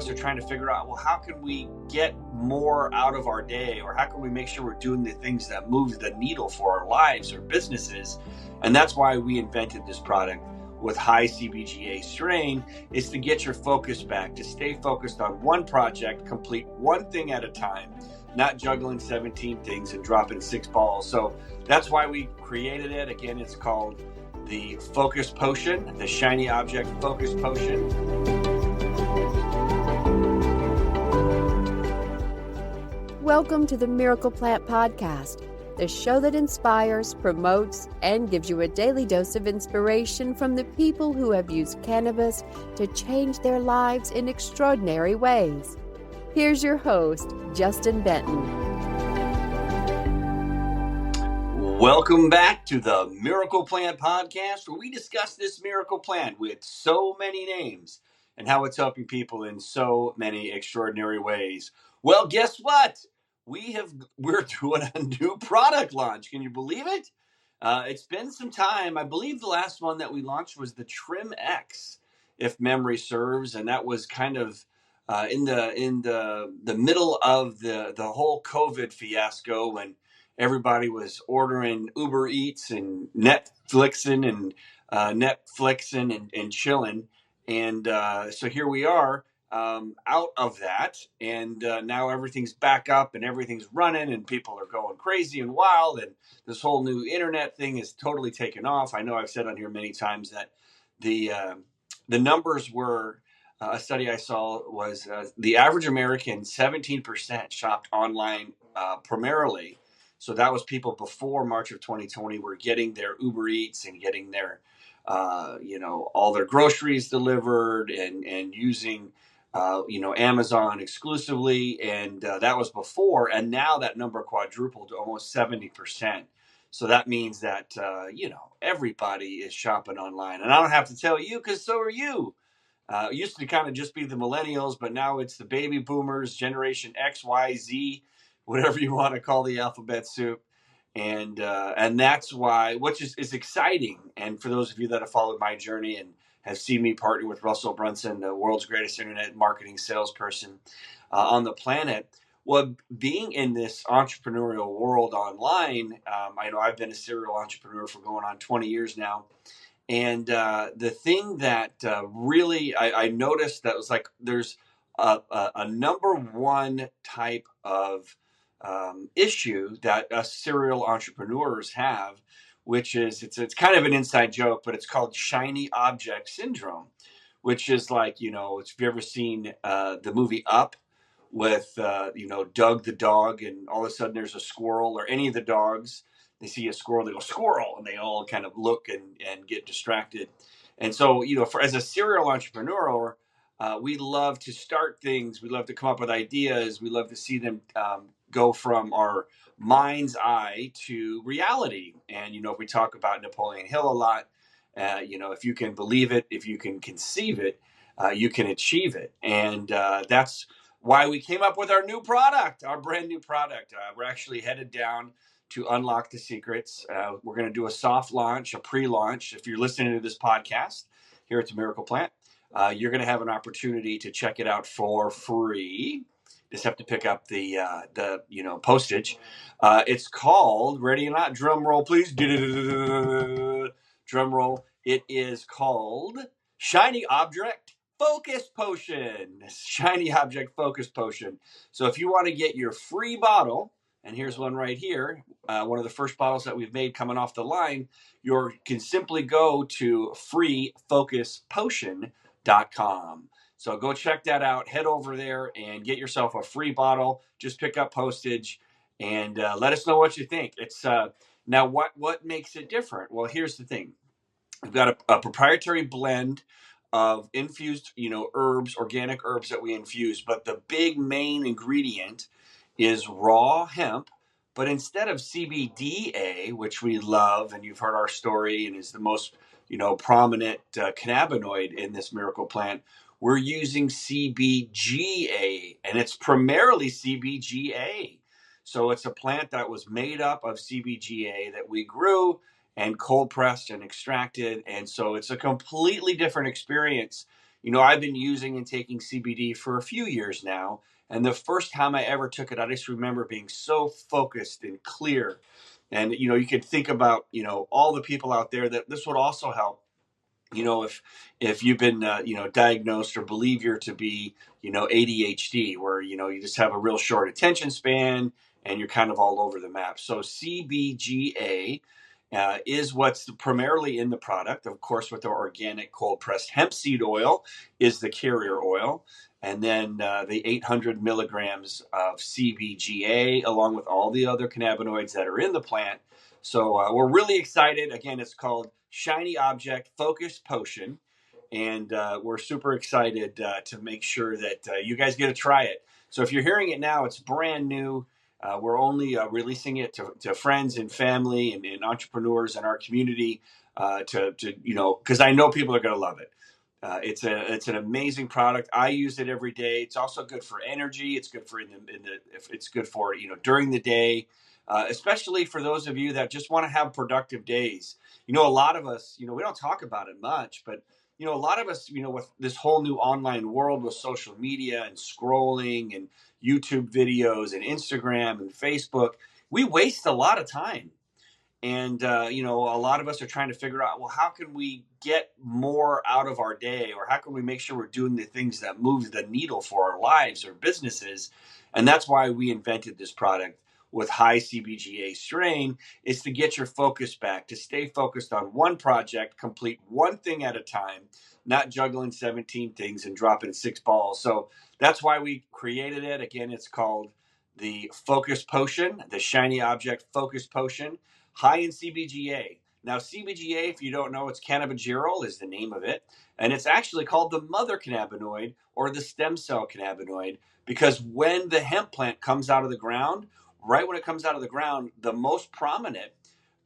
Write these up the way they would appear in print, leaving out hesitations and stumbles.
us are trying to figure out, well, how can we get more out of our day, or how can we make sure we're doing the things that move the needle for our lives or businesses? And that's why we invented this product with high CBGA strain, is to get your focus back, to stay focused on one project, complete one thing at a time, not juggling 17 things and dropping 6 balls. So that's why we created it. Again, it's called the Focus Potion, the Shiny Object Focus Potion. Welcome to the Miracle Plant Podcast, the show that inspires, promotes, and gives you a daily dose of inspiration from the people who have used cannabis to change their lives in extraordinary ways. Here's your host, Justin Benton. Welcome back to the Miracle Plant Podcast, where we discuss this miracle plant with so many names and how it's helping people in so many extraordinary ways. Well, guess what? We're doing a new product launch. Can you believe it? It's been some time. I believe the last one that we launched was the Trim X, if memory serves, and that was kind of in the middle of the whole COVID fiasco, when everybody was ordering Uber Eats and Netflixing and chilling. And so here we are out of that. And now everything's back up and everything's running and people are going crazy and wild. And this whole new internet thing is totally taken off. I know I've said on here many times that the numbers were, a study I saw was the average American, 17% shopped online primarily. So that was people before March of 2020 were getting their Uber Eats and getting their, all their groceries delivered and using, Amazon exclusively. And that was before. And now that number quadrupled to almost 70%. So that means that, everybody is shopping online. And I don't have to tell you, because so are you. It used to kind of just be the millennials, but now it's the baby boomers, Generation X, Y, Z, whatever you want to call the alphabet soup. And that's why, which is exciting. And for those of you that have followed my journey and have seen me partner with Russell Brunson, the world's greatest internet marketing salesperson on the planet, well, being in this entrepreneurial world online, I know I've been a serial entrepreneur for going on 20 years now. And the thing that really I noticed that was like, there's a number one type of issue that us serial entrepreneurs have, which is it's kind of an inside joke, but it's called shiny object syndrome, which is like, if you've ever seen the movie Up with, Doug the dog, and all of a sudden there's a squirrel, or any of the dogs. They see a squirrel, they go, squirrel, and they all kind of look and get distracted. And so, as a serial entrepreneur, we love to start things. We love to come up with ideas. We love to see them go from our mind's eye to reality. And, if we talk about Napoleon Hill a lot, if you can believe it, if you can conceive it, you can achieve it. And that's why we came up with our new product, our brand new product. We're actually headed down to unlock the secrets. We're going to do a soft launch, a pre-launch. If you're listening to this podcast here at the Miracle Plant, you're going to have an opportunity to check it out for free. Just have to pick up the postage. It's called, ready or not, drum roll please, drum roll. It is called Shiny Object Focus Potion. Shiny Object Focus Potion. So if you want to get your free bottle, and here's one right here, one of the first bottles that we've made coming off the line, you can simply go to freefocuspotion.com. So go check that out. Head over there and get yourself a free bottle. Just pick up postage and let us know what you think. It's now what makes it different? Well, here's the thing. We've got a proprietary blend of infused, herbs, organic herbs that we infuse. But the big main ingredient is raw hemp, but instead of CBDA, which we love, and you've heard our story and is the most, prominent cannabinoid in this miracle plant, we're using CBGA, and it's primarily CBGA. So it's a plant that was made up of CBGA that we grew and cold pressed and extracted. And so it's a completely different experience I've been using and taking CBD for a few years now. And the first time I ever took it, I just remember being so focused and clear. And, you could think about, all the people out there that this would also help. If you've been diagnosed or believe you're to be ADHD, where you just have a real short attention span and you're kind of all over the map. So CBGA is what's primarily in the product. Of course, with our organic cold pressed hemp seed oil is the carrier oil, and then the 800 milligrams of CBGA, along with all the other cannabinoids that are in the plant. So we're really excited. Again, it's called Shiny Object Focus Potion, and we're super excited to make sure that you guys get to try it. So if you're hearing it now, it's brand new. We're only releasing it to friends and family and entrepreneurs in our community because I know people are going to love it. It's an amazing product. I use it every day. It's also good for energy. It's good for it's good for during the day, especially for those of you that just want to have productive days. A lot of us, we don't talk about it much, but a lot of us, with this whole new online world with social media and scrolling and YouTube videos and Instagram and Facebook, we waste a lot of time. And, a lot of us are trying to figure out, well, how can we get more out of our day? Or how can we make sure we're doing the things that move the needle for our lives or businesses? And that's why we invented this product with high CBGA strain, is to get your focus back, to stay focused on one project, complete one thing at a time, not juggling 17 things and dropping 6 balls. So that's why we created it. Again, it's called the Focus Potion, the Shiny Object Focus Potion, high in CBGA. Now, CBGA, if you don't know, it's cannabidiol is the name of it. And it's actually called the mother cannabinoid or the stem cell cannabinoid, because when the hemp plant comes out of the ground, right when it comes out of the ground, the most prominent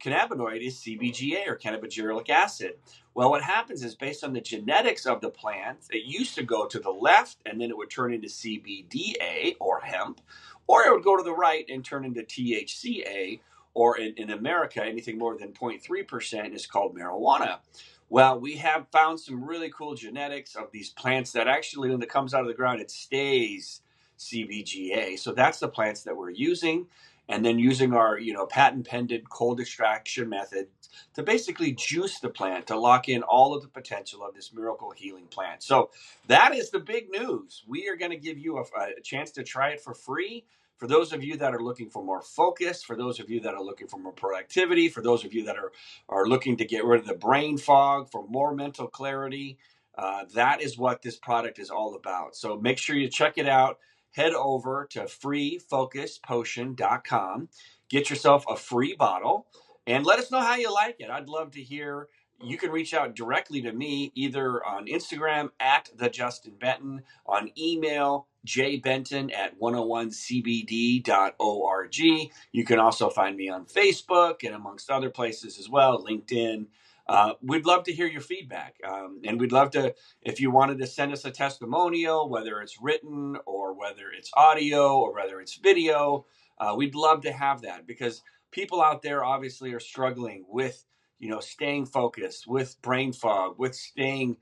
cannabinoid is CBGA or cannabidiolic acid. Well, what happens is, based on the genetics of the plant, it used to go to the left and then it would turn into CBDA or hemp, or it would go to the right and turn into THCA, or in America, anything more than 0.3% is called marijuana. Well, we have found some really cool genetics of these plants that actually, when it comes out of the ground, it stays CBGA. So that's the plants that we're using, and then using our patent pending cold extraction method to basically juice the plant to lock in all of the potential of this miracle healing plant. So that is the big news. We are going to give you a chance to try it for free. For those of you that are looking for more focus, for those of you that are looking for more productivity, for those of you that are looking to get rid of the brain fog, for more mental clarity, that is what this product is all about. So make sure you check it out. Head over to freefocuspotion.com, get yourself a free bottle, and let us know how you like it. I'd love to hear. You can reach out directly to me either on Instagram at the Justin Benton, on email jbenton at 101cbd.org. You can also find me on Facebook and amongst other places as well, LinkedIn. We'd love to hear your feedback. And we'd love to, if you wanted to send us a testimonial, whether it's written or whether it's audio or whether it's video, we'd love to have that, because people out there obviously are struggling with, staying focused, with brain fog, with staying,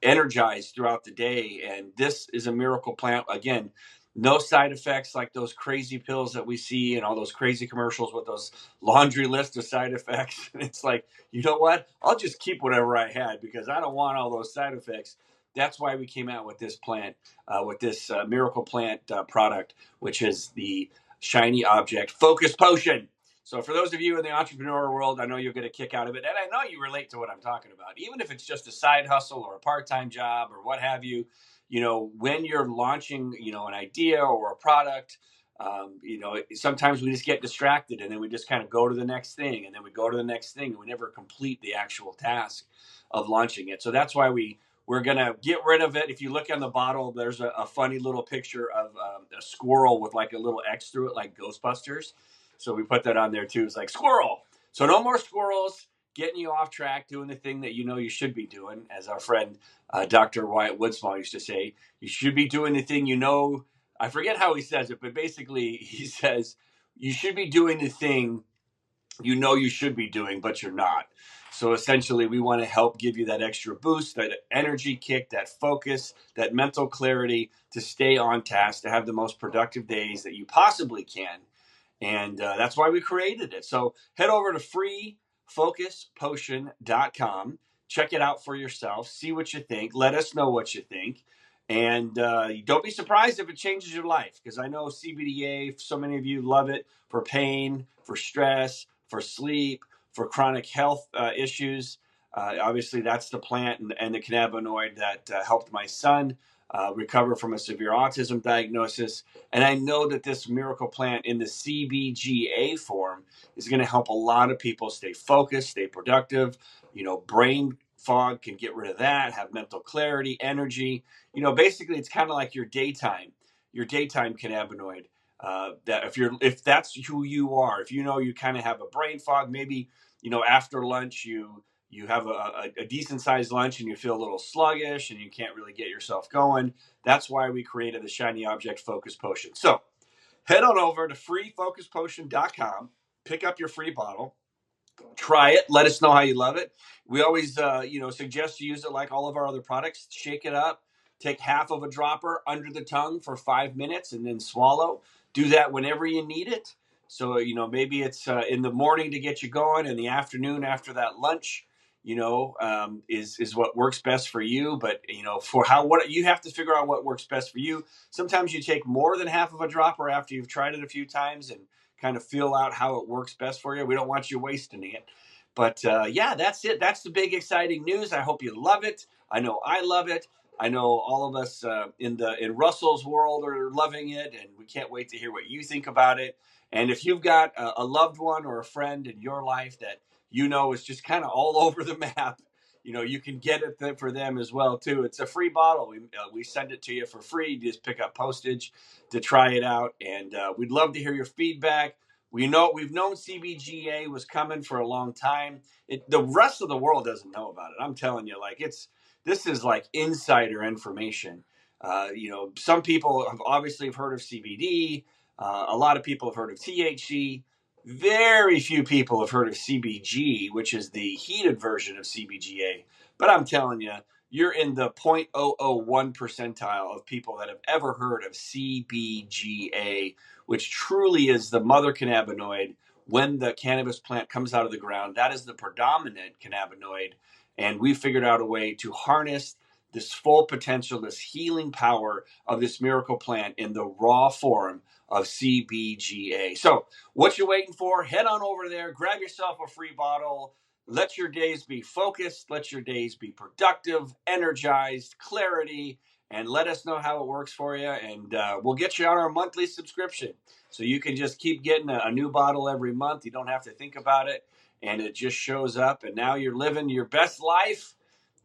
energized throughout the day. And this is a miracle plant. Again, no side effects like those crazy pills that we see and all those crazy commercials with those laundry list of side effects. And it's like, you know what? I'll just keep whatever I had because I don't want all those side effects. That's why we came out with this plant, with this miracle plant product, which is the Shiny Object Focus Potion. So for those of you in the entrepreneur world, I know you'll get a kick out of it. And I know you relate to what I'm talking about. Even if it's just a side hustle or a part-time job or what have you, when you're launching, an idea or a product, sometimes we just get distracted and then we just kind of go to the next thing and then we go to the next thing and we never complete the actual task of launching it. So that's why we're going to get rid of it. If you look on the bottle, there's a funny little picture of a squirrel with like a little X through it, like Ghostbusters. So we put that on there too. It's like squirrel. So no more squirrels getting you off track, doing the thing that you should be doing. As our friend Dr. Wyatt Woodsmall used to say, you should be doing the thing I forget how he says it, but basically he says you should be doing the thing you know you should be doing, but you're not. So essentially, we want to help give you that extra boost, that energy kick, that focus, that mental clarity to stay on task, to have the most productive days that you possibly can. And that's why we created it. So head over to freefocuspotion.com. Check it out for yourself. See what you think. Let us know what you think. And don't be surprised if it changes your life, because I know CBDA, so many of you love it for pain, for stress, for sleep, for chronic health issues. Obviously, that's the plant and the cannabinoid that helped my son recover from a severe autism diagnosis. And I know that this miracle plant in the CBGA form is going to help a lot of people stay focused, stay productive. Brain fog can get rid of that, have mental clarity, energy. Basically, it's kind of like your daytime cannabinoid. That if that's who you are, if you kind of have a brain fog, maybe after lunch you have a decent sized lunch and you feel a little sluggish and you can't really get yourself going. That's why we created the Shiny Object Focus Potion. So head on over to freefocuspotion.com, pick up your free bottle, try it, let us know how you love it. We always suggest you use it like all of our other products. Shake it up, take half of a dropper under the tongue for 5 minutes and then swallow. Do that whenever you need it. So maybe it's in the morning to get you going, in the afternoon after that lunch is what works best for you. But what you have to figure out what works best for you. Sometimes you take more than half of a dropper after you've tried it a few times and kind of feel out how it works best for you. We don't want you wasting it. But that's it. That's the big exciting news. I hope you love it. I know I love it. I know all of us in Russell's world are loving it, and we can't wait to hear what you think about it. And if you've got a loved one or a friend in your life that is just kind of all over the map, you can get it for them as well too. It's a free bottle. We send it to you for free. You just pick up postage to try it out, and we'd love to hear your feedback. We've known CBGA was coming for a long time. The rest of the world doesn't know about it. I'm telling you, this is like insider information. Some people have obviously heard of CBD. A lot of people have heard of THC. Very few people have heard of CBG, which is the heated version of CBGA. But I'm telling you, you're in the 0.001 percentile of people that have ever heard of CBGA, which truly is the mother cannabinoid. When the cannabis plant comes out of the ground, that is the predominant cannabinoid. And we figured out a way to harness this full potential, this healing power of this miracle plant in the raw form of CBGA. So what you waiting for? Head on over there, grab yourself a free bottle. Let your days be focused. Let your days be productive, energized, clarity, and let us know how it works for you. And we'll get you on our monthly subscription. So you can just keep getting a new bottle every month. You don't have to think about it. And it just shows up. And now you're living your best life,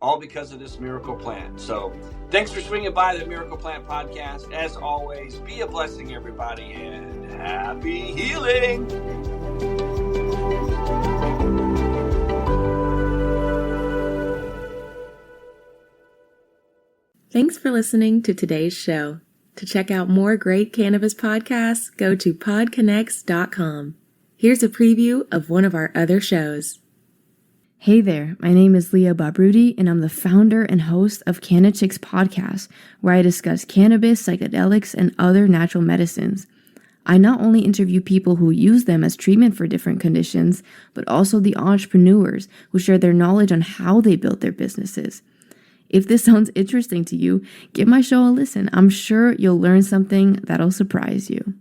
all because of this miracle plant. So thanks for swinging by the Miracle Plant Podcast. As always, be a blessing, everybody, and happy healing. Thanks for listening to today's show. To check out more great cannabis podcasts, go to podconnects.com. Here's a preview of one of our other shows. Hey there, my name is Leah Babrudi, and I'm the founder and host of Canna Chicks Podcast, where I discuss cannabis, psychedelics, and other natural medicines. I not only interview people who use them as treatment for different conditions, but also the entrepreneurs who share their knowledge on how they built their businesses. If this sounds interesting to you, give my show a listen. I'm sure you'll learn something that'll surprise you.